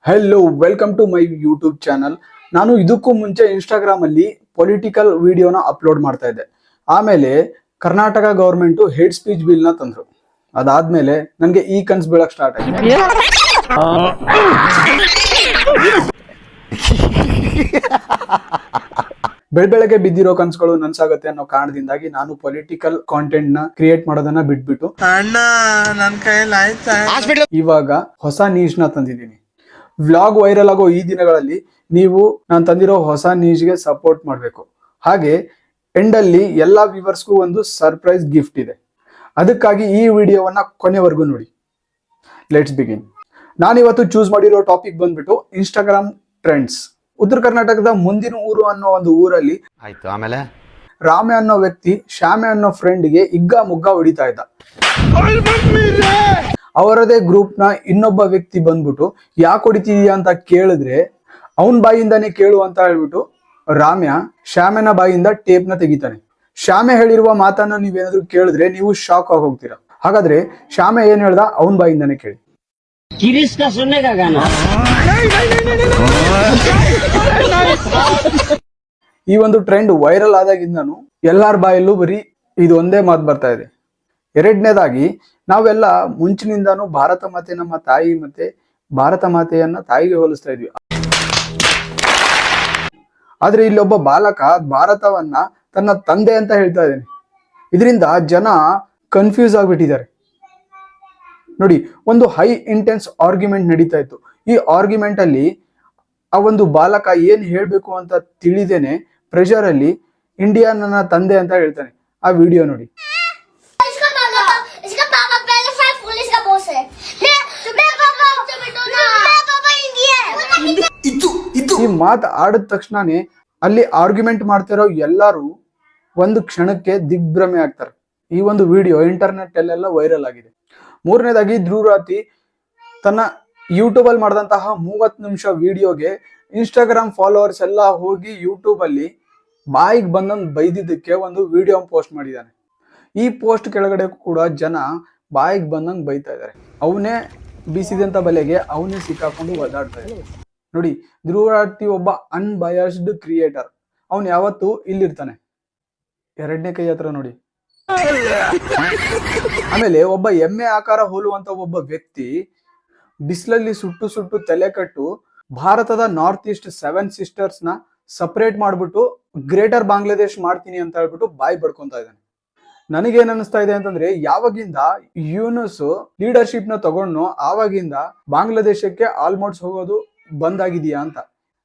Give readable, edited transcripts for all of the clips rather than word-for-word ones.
Hello welcome to my YouTube channel. ನಾನು ಇದಕ್ಕೂ ಮುಂಚೆ ಇನ್ಸ್ಟಾಗ್ರಾಮ್ ಅಲ್ಲಿ ಪೊಲಿಟಿಕಲ್ ವಿಡಿಯೋನ ಅಪ್ಲೋಡ್ ಮಾಡ್ತಾ ಇದ್ದೆ. ಆಮೇಲೆ Karnataka government hate speech bill ನ ತಂದ್ರು. ಅದಾದ್ಮೇಲೆ ನನಗೆ ಈ ಕನ್ಸ್ ಬೀಳಕ್ ಸ್ಟಾರ್ಟ್ ಆಯ್ತು. ಬೆಳಗ್ಗೆ ಬಿದ್ದಿರೋ ಕನ್ಸುಗಳು ನನ್ಸಾಗತ್ತೆ ಅನ್ನೋ ಕಾರಣದಿಂದಾಗಿ ನಾನು ಪೊಲಿಟಿಕಲ್ ಕಾಂಟೆಂಟ್ ನ ಕ್ರಿಯೇಟ್ ಮಾಡೋದನ್ನ ಬಿಟ್ಬಿಟ್ಟು ಇವಾಗ ಹೊಸ ನೀಶ್ ನ ತಂದಿದ್ದೀನಿ. ವ್ಲಾಗ್ ವೈರಲ್ ಆಗೋ ಈ ದಿನಗಳಲ್ಲಿ ನೀವು ನಾನು ತಂದಿರೋ ಹೊಸ ನೀಶ್ಗೆ ಸಪೋರ್ಟ್ ಮಾಡಬೇಕು. ಹಾಗೆ ಎಂಡ್ ಅಲ್ಲಿ ಎಲ್ಲಾ ವ್ಯೂವರ್ಸ್ಗೂ ಒಂದು ಸರ್ಪ್ರೈಸ್ ಗಿಫ್ಟ್ ಇದೆ. ಅದಕ್ಕಾಗಿ ಈ ವಿಡಿಯೋವನ್ನ ಕೊನೆವರೆಗೂ ನೋಡಿ. Let's begin. ನಾನಿವತ್ತು ಚೂಸ್ ಮಾಡಿರೋ ಟಾಪಿಕ್ ಬಂದ್ಬಿಟ್ಟು ಇನ್ಸ್ಟಾಗ್ರಾಮ್ ಟ್ರೆಂಡ್ಸ್. ಉತ್ತರ ಕರ್ನಾಟಕದ ಮುಂದಿನ ಊರು ಅನ್ನೋ ಒಂದು ಊರಲ್ಲಿ ಆಯ್ತು. ಆಮೇಲೆ ರಾಮೆ ಅನ್ನೋ ವ್ಯಕ್ತಿ ಶ್ಯಾಮೆ ಅನ್ನೋ ಫ್ರೆಂಡ್ಗೆ ಇಗ್ಗ ಮುಗ್ಗ ಹೊಡಿತಾ ಇದ್ದ. ಅವರದೇ ಗ್ರೂಪ್ ನ ಇನ್ನೊಬ್ಬ ವ್ಯಕ್ತಿ ಬಂದ್ಬಿಟ್ಟು ಯಾಕೆ ಹೊಡಿತಿದೀಯ ಅಂತ ಕೇಳಿದ್ರೆ ಅವನ್ ಬಾಯಿಂದಾನೇ ಕೇಳು ಅಂತ ಹೇಳ್ಬಿಟ್ಟು ರಾಮ್ಯ ಶ್ಯಾಮೆನ ಬಾಯಿಂದ ಟೇಪ್ ನ ತೆಗಿತಾನೆ. ಶ್ಯಾಮೆ ಹೇಳಿರುವ ಮಾತನ್ನ ನೀವೇನಾದ್ರೂ ಕೇಳಿದ್ರೆ ನೀವು ಶಾಕ್ ಆಗಿ ಹೋಗ್ತೀರಾ. ಹಾಗಾದ್ರೆ ಶ್ಯಾಮೆ ಏನ್ ಹೇಳ್ದ ಅವನ್ ಬಾಯಿಂದಾನೇ ಕೇಳಿ. ಈ ಒಂದು ಟ್ರೆಂಡ್ ವೈರಲ್ ಆದಾಗಿಂದನು ಎಲ್ಲಾರ ಬಾಯಲ್ಲೂ ಬರೀ ಇದು ಒಂದೇ ಮಾತು ಬರ್ತಾ ಇದೆ. ಎರಡನೇದಾಗಿ ನಾವೆಲ್ಲ ಮುಂಚಿನಿಂದಾನು ಭಾರತ ಮಾತೆ ನಮ್ಮ ತಾಯಿ, ಮತ್ತೆ ಭಾರತ ಮಾತೆಯನ್ನ ತಾಯಿಗೆ ಹೋಲಿಸ್ತಾ ಇದ್ವಿ. ಆದ್ರೆ ಇಲ್ಲೊಬ್ಬ ಬಾಲಕ ಭಾರತವನ್ನ ತನ್ನ ತಂದೆ ಅಂತ ಹೇಳ್ತಾ ಇದ್ದಾನೆ. ಇದರಿಂದ ಜನ ಕನ್ಫ್ಯೂಸ್ ಆಗ್ಬಿಟ್ಟಿದ್ದಾರೆ. ನೋಡಿ, ಒಂದು ಹೈ ಇಂಟೆನ್ಸ್ ಆರ್ಗ್ಯುಮೆಂಟ್ ನಡೀತಾ ಇತ್ತು. ಈ ಆರ್ಗ್ಯುಮೆಂಟ್ ಅಲ್ಲಿ ಆ ಒಂದು ಬಾಲಕ ಏನ್ ಹೇಳ್ಬೇಕು ಅಂತ ತಿಳಿದೇನೆ ಪ್ರೆಷರ್ ಅಲ್ಲಿ ಇಂಡಿಯಾ ನನ್ನ ತಂದೆ ಅಂತ ಹೇಳ್ತಾನೆ. ಆ ವಿಡಿಯೋ ನೋಡಿ. ಈ ಮಾತು ಆಡಿದ ತಕ್ಷಣನೇ ಅಲ್ಲಿ ಆರ್ಗ್ಯುಮೆಂಟ್ ಮಾಡ್ತಿರೋ ಎಲ್ಲರೂ ಒಂದು ಕ್ಷಣಕ್ಕೆ ದಿಗ್ಭ್ರಮೆ ಆಗ್ತಾರೆ. ಈ ಒಂದು ವಿಡಿಯೋ ಇಂಟರ್ನೆಟ್ ಅಲ್ಲೆಲ್ಲ ವೈರಲ್ ಆಗಿದೆ. ಮೂರನೇದಾಗಿ ಧ್ರುವರಾತಿ ತನ್ನ ಯೂಟ್ಯೂಬ್ ಅಲ್ಲಿ ಮಾಡಿದಂತಹ 30 ನಿಮಿಷ ವಿಡಿಯೋಗೆ ಇನ್ಸ್ಟಾಗ್ರಾಮ್ ಫಾಲೋವರ್ಸ್ ಎಲ್ಲ ಹೋಗಿ ಯೂಟ್ಯೂಬ್ ಅಲ್ಲಿ ಬಾಯಿಗೆ ಬಂದಂಗ್ ಬೈದಿದ್ದಕ್ಕೆ ಒಂದು ವಿಡಿಯೋ ಪೋಸ್ಟ್ ಮಾಡಿದ್ದಾನೆ. ಈ ಪೋಸ್ಟ್ ಕೆಳಗಡೆ ಕೂಡ ಜನ ಬಾಯಿಗೆ ಬಂದಂಗ್ ಬೈತಾ ಇದ್ದಾರೆ. ಅವನೇ ಬೀಸಿದಂತ ಬಲೆಗೆ ಅವನೇ ಸಿಕ್ಕಾಕೊಂಡು ಒದ್ದಾಡ್ತಾ ಇದ್ದಾರೆ. ನೋಡಿ, ಧ್ರುವರಾತಿ ಒಬ್ಬ ಅನ್ಬಯಾಸ್ಡ್ ಕ್ರಿಯೇಟರ್. ಅವನ್ ಯಾವತ್ತು ಇಲ್ಲಿರ್ತಾನೆ. ಎರಡನೇ ಕೈ ಹತ್ರ ನೋಡಿ. ಆಮೇಲೆ ಒಬ್ಬ ಎಮ್ಮೆ ಆಕಾರ ಹೋಲುವಂತ ಒಬ್ಬ ವ್ಯಕ್ತಿ ಬಿಸಿಲಲ್ಲಿ ಸುಟ್ಟು ಸುಟ್ಟು ತಲೆ ಕಟ್ಟು ಭಾರತದ ನಾರ್ತ್ ಈಸ್ಟ್ 7 ಸಿಸ್ಟರ್ಸ್ ನ ಸಪರೇಟ್ ಮಾಡ್ಬಿಟ್ಟು ಗ್ರೇಟರ್ ಬಾಂಗ್ಲಾದೇಶ್ ಮಾಡ್ತೀನಿ ಅಂತ ಹೇಳ್ಬಿಟ್ಟು ಬಾಯಿ ಬಡ್ಕೊಂತ ಇದ್ದಾನೆ. ನನಗೇನ್ ಅನಿಸ್ತಾ ಇದೆ ಅಂತಂದ್ರೆ, ಯಾವಾಗಿಂದ ಯೂನುಸ್ ಲೀಡರ್ಶಿಪ್ ನ ತಗೊಂಡು ಆವಾಗಿಂದ ಬಾಂಗ್ಲಾದೇಶಕ್ಕೆ ಆಲ್ಮೋಸ್ಟ್ ಹೋಗೋದು ಬಂದಾಗಿದೆಯಾ ಅಂತ.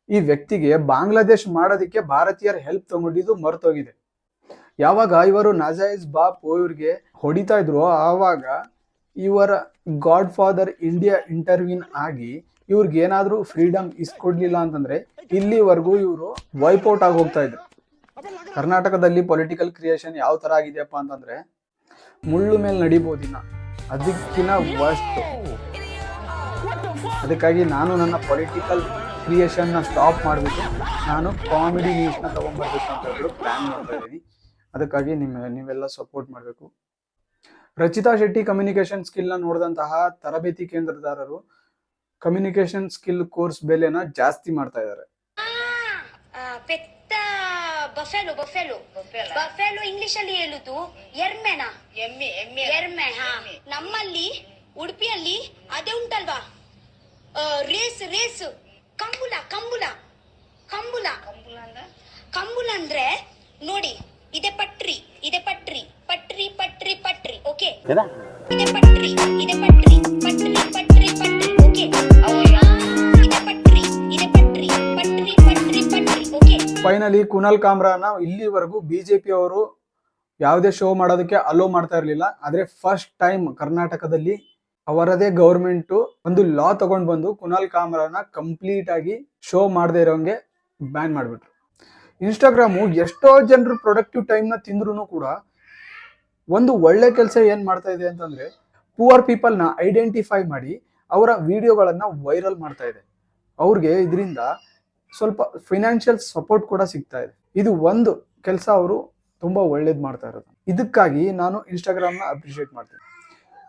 ಈ ವ್ಯಕ್ತಿಗೆ ಬಾಂಗ್ಲಾದೇಶ್ ಮಾಡೋದಕ್ಕೆ ಭಾರತೀಯರ ಹೆಲ್ಪ್ ತಗೊಂಡಿದ್ದು ಮರ್ತೋಗಿದೆ. ಯಾವಾಗ ಇವರು ನಜಾಯಿಜ್ ಬಾಪು ಇವ್ರಿಗೆ ಹೊಡಿತಾ ಇದ್ರು, ಆವಾಗ ಇವರ ಗಾಡ್ ಫಾದರ್ ಇಂಡಿಯಾ ಇಂಟರ್ವ್ಯೂನ್ ಆಗಿ ಇವ್ರಿಗೆ ಏನಾದ್ರೂ ಫ್ರೀಡಮ್ ಇಸ್ಕೊಡ್ಲಿಲ್ಲ ಅಂತಂದ್ರೆ ಇಲ್ಲಿವರೆಗೂ ಇವರು ವೈಪೌಟ್ ಆಗಿ ಹೋಗ್ತಾ ಇದ್ರು. ಕರ್ನಾಟಕದಲ್ಲಿ ಪೊಲಿಟಿಕಲ್ ಕ್ರಿಯೇಷನ್ ಯಾವ ತರ ಆಗಿದೆಯಪ್ಪ ಅಂತಂದ್ರೆ ಮುಳ್ಳು ಮೇಲೆ ನಡಿಬೋದಿನ ಅದಕ್ಕಿಂತ ವರ್ಸ್ಟ್. ಅದಕ್ಕಾಗಿ ನಾನು ನನ್ನ ಪೊಲಿಟಿಕಲ್ ಕ್ರಿಯೇಷನ್ ನ ಸ್ಟಾಪ್ ಮಾಡಿಬಿಟ್ಟು ನಾನು ಕಾಮಿಡಿ ನ್ಯೂಸ್ ನ ತಗೊಂಡ್ಬರ್ಬೇಕು ಅಂತ ಹೇಳಿ ಪ್ಲಾನ್ ಮಾಡ್ತಾ ಇದ್ದೀನಿ. ಅದಕ್ಕಾಗಿ ನೀವೆಲ್ಲ ಸಪೋರ್ಟ್ ಮಾಡಬೇಕು. ರಚಿತಾ ಶೆಟ್ಟಿ ಕಮ್ಯುನಿಕೇಶನ್ ಸ್ಕಿಲ್ ನ ನೋಡಿದಂತಹ ತರಬೇತಿ ಕೇಂದ್ರದಾರರು ಕಮ್ಯುನಿಕೇಶನ್ ಸ್ಕಿಲ್ ಕೋರ್ಸ್ ಬೆಲೆನ ಜಾಸ್ತಿ ಮಾಡ್ತಾ ಇದ್ದಾರೆ. ಬಫೆಲೋ ಇಂಗ್ಲಿಷ್ ಅಲ್ಲಿ ಹೇಳುದು ಎರ್ಮೆನಾ? ಎಮ್ಮೆ. ನಮ್ಮಲ್ಲಿ ಉಡುಪಿಯಲ್ಲಿ ಅದೇ ಉಂಟಲ್ವಾ, ರೇಸ್ ಕಂಬುಲ ಅಂದ್ರೆ ನೋಡಿ, ಇದೆ ಪಟ್ರಿ ಓಕೆ. ಇದೆ ಪಟ್ರಿ ಓಕೆ. ಫೈನಲಿ ಕುನಾಲ್ ಕಾಮ್ರಾನ ಇಲ್ಲಿವರೆಗೂ ಬಿಜೆಪಿ ಅವರು ಯಾವುದೇ ಶೋ ಮಾಡೋದಕ್ಕೆ ಅಲೋ ಮಾಡ್ತಾ ಇರ್ಲಿಲ್ಲ. ಆದ್ರೆ ಫಸ್ಟ್ ಟೈಮ್ ಕರ್ನಾಟಕದಲ್ಲಿ ಅವರದೇ ಗೌರ್ಮೆಂಟ್ ಒಂದು ಲಾ ತಗೊಂಡ್ ಬಂದು ಕುನಾಲ್ ಕಾಮ್ರಾನ ಕಂಪ್ಲೀಟ್ ಆಗಿ ಶೋ ಮಾಡದೇ ಇರೋಂಗೆ ಬ್ಯಾನ್ ಮಾಡ್ಬಿಟ್ರು. ಇನ್ಸ್ಟಾಗ್ರಾಮು ಎಷ್ಟೋ ಜನರು ಪ್ರೊಡಕ್ಟಿವ್ ಟೈಮ್ ನ ತಿಂದ್ರು ಕೂಡ ಒಂದು ಒಳ್ಳೆ ಕೆಲಸ ಏನ್ ಮಾಡ್ತಾ ಇದೆ ಅಂತಂದ್ರೆ ಪುವರ್ ಪೀಪಲ್ ನ ಐಡೆಂಟಿಫೈ ಮಾಡಿ ಅವರ ವಿಡಿಯೋಗಳನ್ನ ವೈರಲ್ ಮಾಡ್ತಾ ಇದೆ. ಅವ್ರಿಗೆ ಇದರಿಂದ ಸ್ವಲ್ಪ ಫೈನಾನ್ಷಿಯಲ್ ಸಪೋರ್ಟ್ ಕೂಡ ಸಿಗ್ತಾ ಇದೆ. ಇದು ಒಂದು ಕೆಲಸ ಅವರು ತುಂಬಾ ಒಳ್ಳೇದ್ ಮಾಡ್ತಾ ಇರೋದು. ಇದಕ್ಕಾಗಿ ನಾನು ಇನ್ಸ್ಟಾಗ್ರಾಮ್ ನ ಅಪ್ರಿಶಿಯೇಟ್ ಮಾಡ್ತೀನಿ.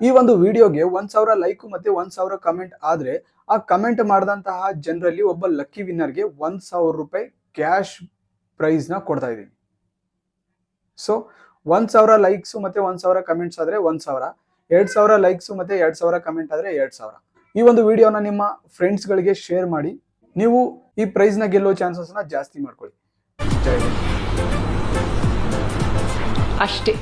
ಈ ಒಂದು ವಿಡಿಯೋಗೆ 1000 ಲೈಕ್ ಮತ್ತೆ 1000 ಕಮೆಂಟ್ ಆದ್ರೆ ಆ ಕಮೆಂಟ್ ಮಾಡಿದಂತಹ ಜನರಲ್ಲಿ ಒಬ್ಬ ಲಕ್ಕಿ ವಿನ್ನರ್ಗೆ 1,000 ರೂಪಾಯಿ ಕ್ಯಾಶ್ ಪ್ರೈಸ್ನ ಕೊಡ್ತಾ ಇದ್ದೀನಿ. ಸೊ 1,000 ಲೈಕ್ಸ್ ಮತ್ತೆ 1,000 ಕಮೆಂಟ್ಸ್ ಆದ್ರೆ 1,000, 2,000 ಲೈಕ್ಸ್ ಮತ್ತೆ 2,000 ಕಮೆಂಟ್ ಆದ್ರೆ 2,000. ಈ ಒಂದು ವಿಡಿಯೋನ ನಿಮ್ಮ ಫ್ರೆಂಡ್ಸ್ಗಳಿಗೆ ಶೇರ್ ಮಾಡಿ. ನೀವು ಈ ಪ್ರೈಸ್ನ ಗೆಲ್ಲೋ ಚಾನ್ಸಸ್ನ ಜಾಸ್ತಿ ಮಾಡ್ಕೊಳ್ಳಿ. ಜೈ ಹಿಂದ್. ಅಷ್ಟೇ.